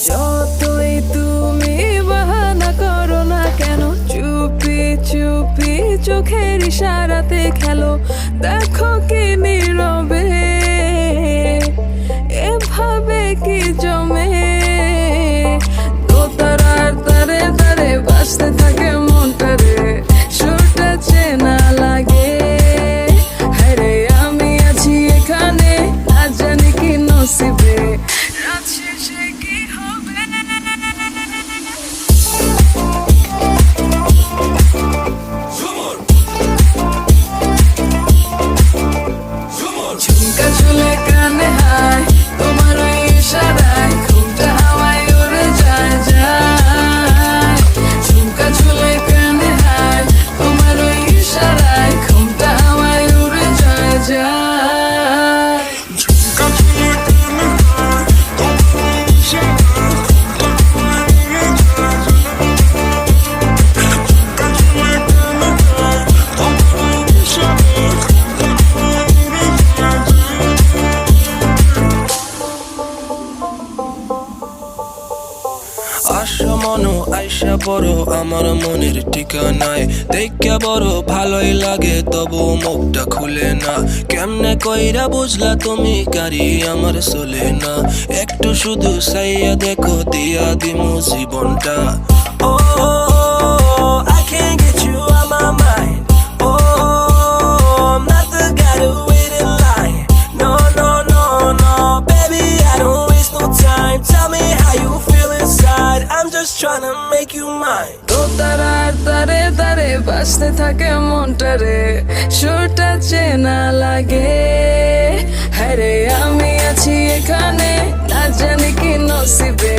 যতই তুমি বাহানা করো না কেন, চুপি চুপি চোখের ইশারাতে খেলো। দেখো কি নীরবে এভাবে কি জমে, দোতারার তারে তারে বাজতে থাকে মনটারে, সুরটা চেনা লাগে। হ্যারে আমি আছি এখানে, না জানি কি নসিবে, রাত শেষে কি হবে। ঝুমকা ঝুলে কানে হায়, তোমার ওই ইশারায় ঘুমটা হাওয়ায় উড়ে যায় যায়। ঝুমকা ঝুলে কানে হায়, তোমার ওই ইশারায় ঘুমটা হাওয়ায় উড়ে যায় যায়। ঝুমকা ঝুলে কানে হায়, তোমার ওই ইশারায় ঘুমটা হাওয়ায় উড়ে যায় যায়। ঝুমকা ঝুলে কানে হায়, তোমার ওই ইশারায় ঘুমটা হাওয়ায় উড়ে যায় যায়। আশা মনো আইসা পড়ো আমার মনের ঠিকানায়, দেখা বড় ভালোই লাগে তবু মুখটা খুলে না। কেমনে কইরা বুঝলা তুমি গাড়ি আমার চলে না, একটু শুধু চাইয়া দেখো দিয়া দিমু জীবনটা। ও I can't get you out my mind. I'm not the guy to wait in line. No, no, no, no, baby, I don't waste no time. Tell me how you feel inside. I'm just trying to make you mine. দোতারার তারে তারে বাজতে থাকে মনটারে, সুরটা চেনা লাগে। হ্যারে আমি আছি এখানে, না জানি কি নসিবে,